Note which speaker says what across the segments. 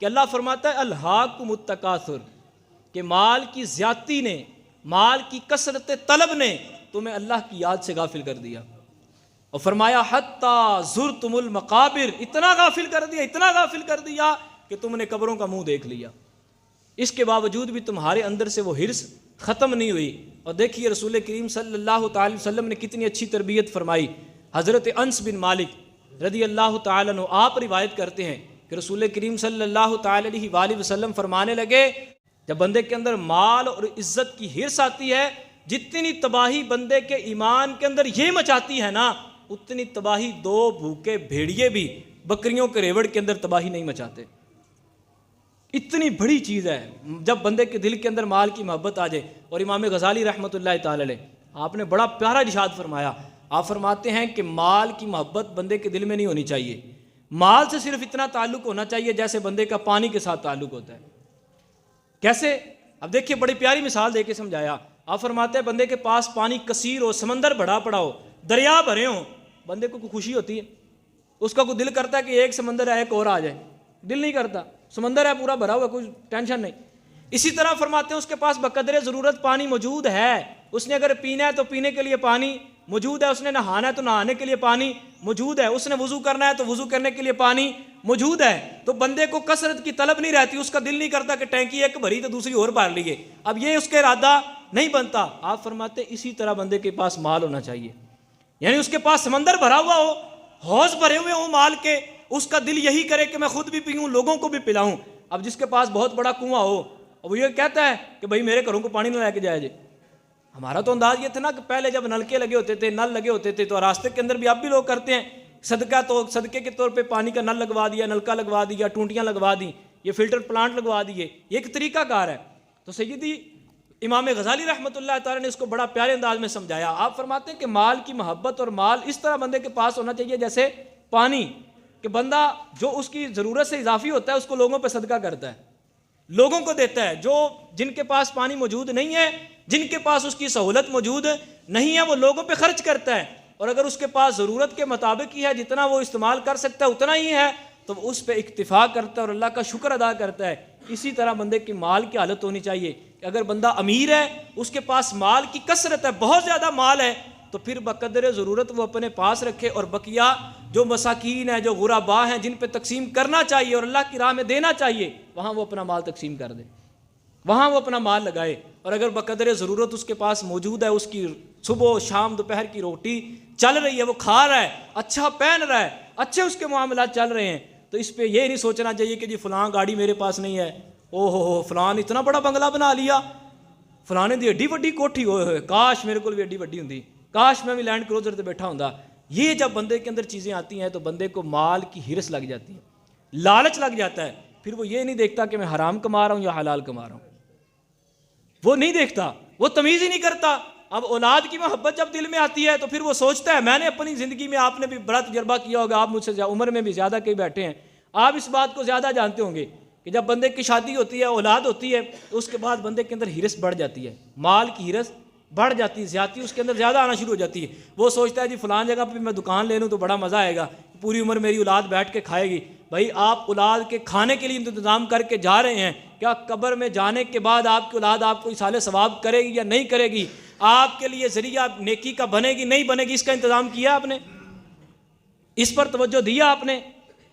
Speaker 1: کہ اللہ فرماتا ہے الہاکم التکاثر، کہ مال کی زیادتی نے، مال کی کثرت طلب نے تمہیں اللہ کی یاد سے غافل کر دیا. اور فرمایا حتیٰ زرتم المقابر، اتنا غافل کر دیا، اتنا غافل کر دیا کہ تم نے قبروں کا منہ دیکھ لیا. اس کے باوجود بھی تمہارے اندر سے وہ حرص ختم نہیں ہوئی. اور دیکھیے رسول کریم صلی اللہ تعالی وسلم نے کتنی اچھی تربیت فرمائی. حضرت انس بن مالک رضی اللہ تعالیٰ عنہ آپ روایت کرتے ہیں کہ رسول کریم صلی اللہ تعالی علیہ وآلہ وسلم فرمانے لگے، جب بندے کے اندر مال اور عزت کی حرص آتی ہے، جتنی تباہی بندے کے ایمان کے اندر یہ مچاتی ہے نا، اتنی تباہی دو بھوکے بھیڑیے بھی بکریوں کے ریوڑ کے اندر تباہی نہیں مچاتے. اتنی بڑی چیز ہے جب بندے کے دل کے اندر مال کی محبت آ جائے. اور امام غزالی رحمۃ اللہ تعالی علیہ آپ نے بڑا پیارا ارشاد فرمایا. آپ فرماتے ہیں کہ مال کی محبت بندے کے دل میں نہیں ہونی چاہیے، مال سے صرف اتنا تعلق ہونا چاہیے جیسے بندے کا پانی کے ساتھ تعلق ہوتا ہے. کیسے؟ اب دیکھیے بڑی پیاری مثال دے کے سمجھایا. آپ فرماتے ہیں بندے کے پاس پانی کثیر ہو، سمندر بڑا پڑا ہو، دریا بھرے ہوں، بندے کو کوئی خوشی ہوتی ہے؟ اس کا کوئی دل کرتا ہے کہ ایک سمندر ہے ایک اور آ جائے؟ دل نہیں کرتا. سمندر ہے پورا بھرا ہوا، کوئی ٹینشن نہیں. اسی طرح فرماتے ہیں اس کے پاس بقدر ضرورت پانی موجود ہے. اس نے اگر پینا ہے تو پینے کے لیے پانی موجود ہے، اس نے نہانا ہے تو نہانے کے لیے پانی موجود ہے، اس نے وضو کرنا ہے تو وضو کرنے کے لیے پانی موجود ہے. تو بندے کو کثرت کی طلب نہیں رہتی، اس کا دل نہیں کرتا کہ ٹینکی ایک بھری تو دوسری اور بھر لیے، اب یہ اس کا ارادہ نہیں بنتا. آپ فرماتے ہیں اسی طرح بندے کے پاس مال ہونا چاہیے، یعنی اس کے پاس سمندر بھرا ہوا ہو، حوض بھرے ہوئے ہوں مال کے، اس کا دل یہی کرے کہ میں خود بھی پیوں، لوگوں کو بھی پلاؤں. اب جس کے پاس بہت بڑا کنواں ہو، وہ یہ کہتا ہے کہ بھائی میرے گھروں کو پانی نہ لے کے جائے جے. ہمارا تو انداز یہ تھا نا کہ پہلے جب نلکے لگے ہوتے تھے، نل لگے ہوتے تھے، تو راستے کے اندر بھی اب بھی لوگ کرتے ہیں صدقہ، تو صدقے کے طور پہ پانی کا نل لگوا دیا، نلکا لگوا دیا، ٹونٹیاں لگوا دی، یہ فلٹر پلانٹ لگوا دیے، یہ ایک طریقہ کار ہے. تو سیدی امام غزالی رحمۃ اللہ تعالیٰ نے اس کو بڑا پیارے انداز میں سمجھایا. آپ فرماتے ہیں کہ مال کی محبت اور مال اس طرح بندے کے پاس ہونا چاہیے جیسے پانی، کہ بندہ جو اس کی ضرورت سے اضافی ہوتا ہے اس کو لوگوں پہ صدقہ کرتا ہے، لوگوں کو دیتا ہے. جو جن کے پاس پانی موجود نہیں ہے، جن کے پاس اس کی سہولت موجود نہیں ہے، وہ لوگوں پہ خرچ کرتا ہے. اور اگر اس کے پاس ضرورت کے مطابق ہی ہے، جتنا وہ استعمال کر سکتا ہے اتنا ہی ہے، تو وہ اس پہ اکتفا کرتا ہے اور اللہ کا شکر ادا کرتا ہے. اسی طرح بندے کی مال کی حالت ہونی چاہیے کہ اگر بندہ امیر ہے، اس کے پاس مال کی کثرت ہے، بہت زیادہ مال ہے، تو پھر بقدر ضرورت وہ اپنے پاس رکھے، اور بقیہ جو مساکین ہیں، جو غرباء ہیں، جن پہ تقسیم کرنا چاہیے اور اللہ کی راہ میں دینا چاہیے، وہاں وہ اپنا مال تقسیم کر دے، وہاں وہ اپنا مال لگائے. اور اگر بقدر ضرورت اس کے پاس موجود ہے، اس کی صبح شام دوپہر کی روٹی چل رہی ہے، وہ کھا رہا ہے، اچھا پہن رہا ہے، اچھے اس کے معاملات چل رہے ہیں، تو اس پہ یہ نہیں سوچنا چاہیے کہ جی فلاں گاڑی میرے پاس نہیں ہے، او ہو فلاں اتنا بڑا بنگلہ بنا لیا، فلاں نے دی ایڈی وڈی کوٹھی، ہوئے کاش میرے کو بھی ایڈی وڈی ہوندی، کاش میں بھی لینڈ کروزر پہ بیٹھا ہوندا. یہ جب بندے کے اندر چیزیں آتی ہیں تو بندے کو مال کی حرص لگ جاتی ہے، لالچ لگ جاتا ہے. پھر وہ یہ نہیں دیکھتا کہ میں حرام کما رہا ہوں یا حلال کما رہا ہوں، وہ نہیں دیکھتا، وہ تمیز ہی نہیں کرتا. اب اولاد کی محبت جب دل میں آتی ہے تو پھر وہ سوچتا ہے، میں نے اپنی زندگی میں، آپ نے بھی بڑا تجربہ کیا ہوگا، آپ مجھ سے عمر میں بھی زیادہ کئی بیٹھے ہیں، آپ اس بات کو زیادہ جانتے ہوں گے کہ جب بندے کی شادی ہوتی ہے، اولاد ہوتی ہے، تو اس کے بعد بندے کے اندر حرص بڑھ جاتی ہے، مال کی حرص بڑھ جاتی ہے، زیادتی اس کے اندر زیادہ آنا شروع ہو جاتی ہے. وہ سوچتا ہے جی فلان جگہ پہ میں دکان لے لوں تو بڑا مزہ آئے گا، پوری عمر میری اولاد بیٹھ کے کھائے گی. بھائی آپ اولاد کے کھانے کے لیے انتظام کر کے جا رہے ہیں، کیا قبر میں جانے کے بعد آپ کی اولاد آپ کو ایصال ثواب کرے گی یا نہیں کرے گی؟ آپ کے لیے ذریعہ نیکی کا بنے گی نہیں بنے گی؟ اس کا انتظام کیا آپ نے؟ اس پر توجہ دیا آپ نے؟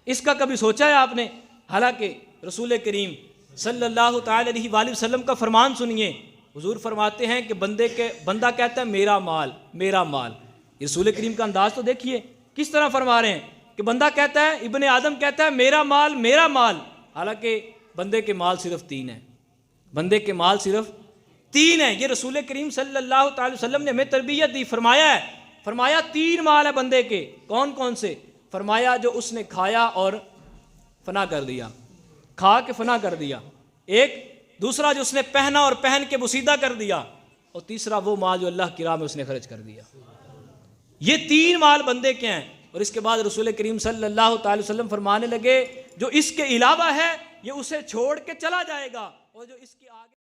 Speaker 1: اس کا کبھی سوچا ہے آپ نے؟ حالانکہ رسول کریم صلی اللہ تعالی علیہ وآلہ وسلم کا فرمان سنیے. حضور فرماتے ہیں کہ بندہ کہتا ہے میرا مال میرا مال. رسول کریم کا انداز تو دیکھیے کس طرح فرما رہے ہیں کہ بندہ کہتا ہے، ابن آدم کہتا ہے میرا مال میرا مال، حالانکہ بندے کے مال صرف 3 ہیں، بندے کے مال صرف 3 ہیں. یہ رسول کریم صلی اللہ تعالی وسلم نے ہمیں تربیت دی، فرمایا 3 مال ہے بندے کے. کون کون سے؟ فرمایا جو اس نے کھایا اور فنا کر دیا، کھا کے فنا کر دیا، ایک دوسرا جو اس نے پہنا اور پہن کے بسیدہ کر دیا، اور تیسرا وہ مال جو اللہ کی راہ میں اس نے خرچ کر دیا. یہ 3 مال بندے کے ہیں. اور اس کے بعد رسول کریم صلی اللہ تعالی وسلم فرمانے لگے جو اس کے علاوہ ہے یہ اسے چھوڑ کے چلا جائے گا، اور جو اس کے آگے